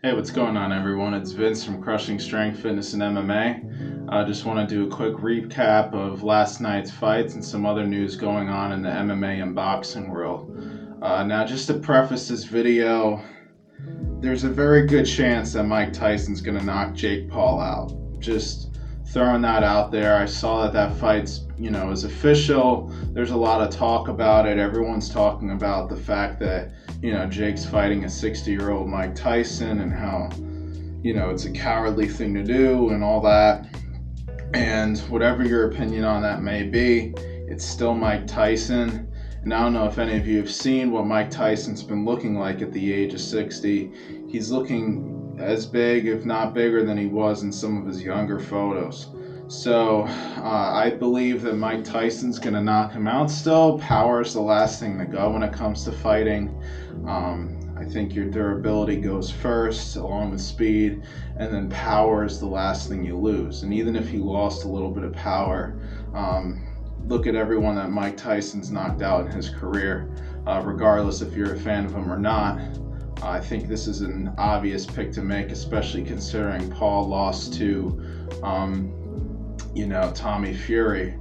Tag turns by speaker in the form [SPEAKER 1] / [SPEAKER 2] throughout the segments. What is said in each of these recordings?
[SPEAKER 1] Hey, what's going on, everyone? It's Vince from Crushing Strength, Fitness, and MMA. I just want to do a quick recap of last night's fights and some other news going on in the MMA and boxing world. Now, just to preface this video, there's a very good chance that Mike Tyson's going to knock Jake Paul out. Just throwing that out there. I saw that fight's, is official. There's a lot of talk about it. Everyone's talking about the fact that, Jake's fighting a 60-year-old Mike Tyson and how, it's a cowardly thing to do and all that. And whatever your opinion on that may be, it's still Mike Tyson. And I don't know if any of you have seen what Mike Tyson's been looking like at the age of 60. He's looking as big, if not bigger, than he was in some of his younger photos. So I believe that Mike Tyson's going to knock him out still. Power is the last thing to go when it comes to fighting. I think your durability goes first, along with speed, and then power is the last thing you lose. And even if he lost a little bit of power, look at everyone that Mike Tyson's knocked out in his career, regardless if you're a fan of him or not. I think this is an obvious pick to make, especially considering Paul lost to, Tommy Fury.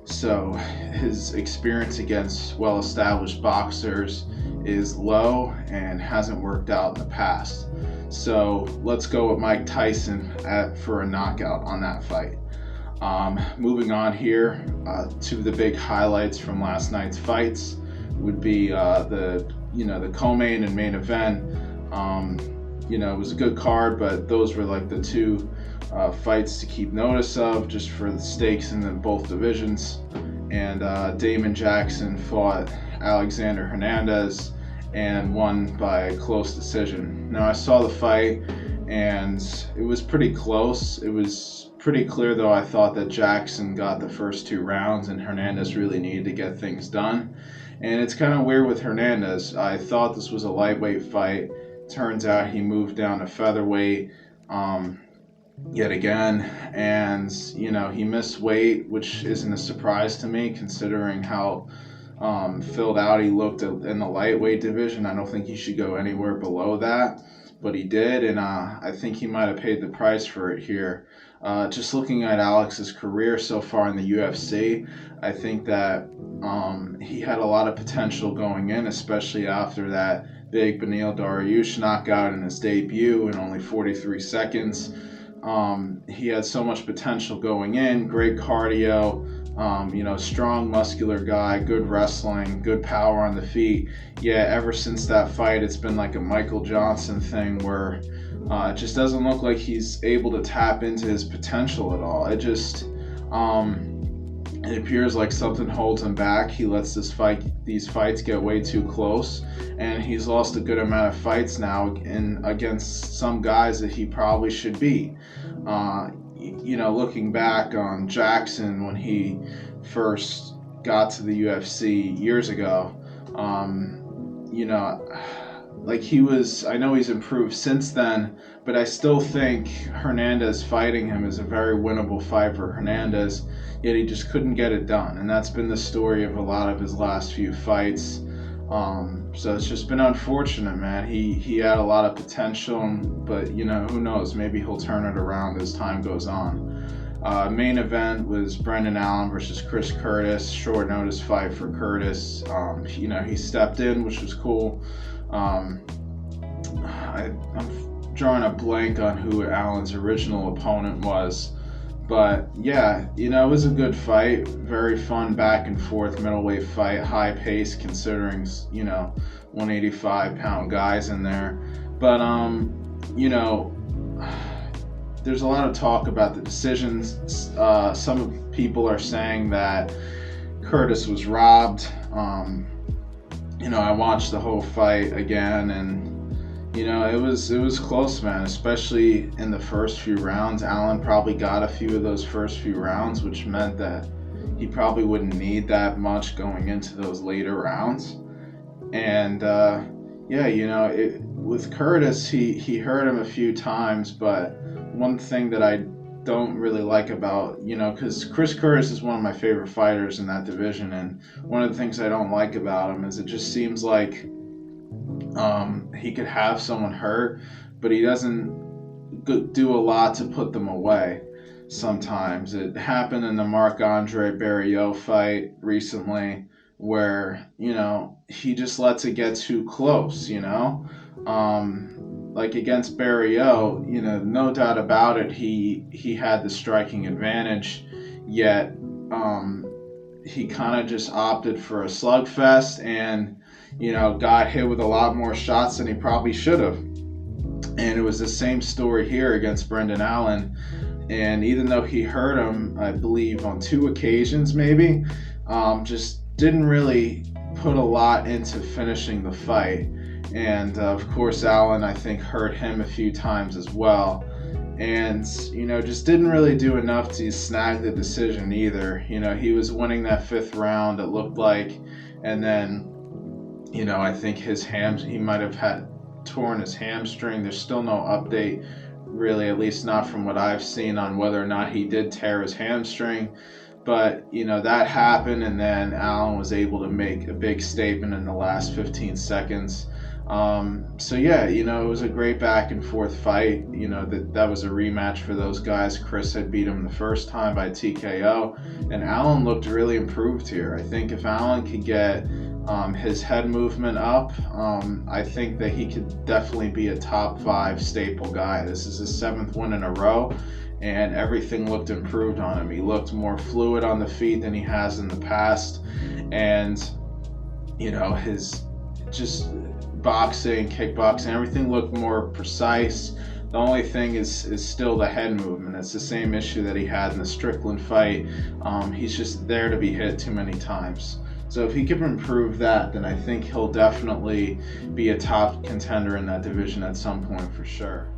[SPEAKER 1] So his experience against well-established boxers is low and hasn't worked out in the past. So let's go with Mike Tyson for a knockout on that fight. Moving on here to the big highlights from last night's fights would be the co-main and main event. It was a good card, but those were like the two fights to keep notice of just for the stakes in both divisions. And Damon Jackson fought Alexander Hernandez and won by a close decision. Now, I saw the fight and it was pretty close. It was pretty clear, though. I thought that Jackson got the first two rounds and Hernandez really needed to get things done. And it's kind of weird with Hernandez. I thought this was a lightweight fight. Turns out he moved down to featherweight yet again. And, he missed weight, which isn't a surprise to me considering how filled out he looked in the lightweight division. I don't think he should go anywhere below that, but he did, and I think he might have paid the price for it here. Just looking at Alex's career so far in the UFC, I think that he had a lot of potential going in, especially after that big Beneil Dariush knockout in his debut in only 43 seconds. He had so much potential going in, great cardio, strong muscular guy, good wrestling, good power on the feet. Yeah, ever since that fight, it's been like a Michael Johnson thing where it just doesn't look like he's able to tap into his potential at all. It appears like something holds him back. He lets these fights get way too close, and he's lost a good amount of fights now against some guys that he probably should beat. Looking back on Jackson when he first got to the UFC years ago, I know he's improved since then, but I still think Hernandez fighting him is a very winnable fight for Hernandez, yet he just couldn't get it done. And that's been the story of a lot of his last few fights. So it's just been unfortunate, man. He had a lot of potential, but who knows? Maybe he'll turn it around as time goes on. Main event was Brendan Allen versus Chris Curtis. Short notice fight for Curtis. He stepped in, which was cool. I'm drawing a blank on who Allen's original opponent was. But yeah, it was a good fight. Very fun back and forth middleweight fight. High pace considering, 185-pound guys in there. But, there's a lot of talk about the decisions. Some people are saying that Curtis was robbed. I watched the whole fight again, and it was close, man, especially in the first few rounds. Allen probably got a few of those first few rounds, which meant that he probably wouldn't need that much going into those later rounds. And with Curtis, he hurt him a few times, but one thing that I don't really like about, because Chris Curtis is one of my favorite fighters in that division, and one of the things I don't like about him is it just seems like he could have someone hurt, but he doesn't do a lot to put them away. Sometimes it happened in the Marc-Andre Barriault fight recently, where he just lets it get too close. Like against Barriault, no doubt about it, he had the striking advantage, yet he kind of just opted for a slugfest and got hit with a lot more shots than he probably should have. And it was the same story here against Brendan Allen. And even though he hurt him, I believe on 2 occasions maybe, just didn't really put a lot into finishing the fight. And of course, Allen, I think, hurt him a few times as well. And, just didn't really do enough to snag the decision either. He was winning that 5th round, it looked like. And then, I think he might have had torn his hamstring. There's still no update, really, at least not from what I've seen, on whether or not he did tear his hamstring. But, that happened, and then Allen was able to make a big statement in the last 15 seconds. So yeah, it was a great back and forth fight. That was a rematch for those guys. Chris had beat him the first time by TKO, and Allen looked really improved here. I think if Allen could get his head movement up, I think that he could definitely be a top 5 staple guy. This is his 7th win in a row, and everything looked improved on him. He looked more fluid on the feet than he has in the past, and his just boxing, kickboxing, everything looked more precise. The only thing is still the head movement. It's the same issue that he had in the Strickland fight. He's just there to be hit too many times. So if he can improve that, then I think he'll definitely be a top contender in that division at some point for sure.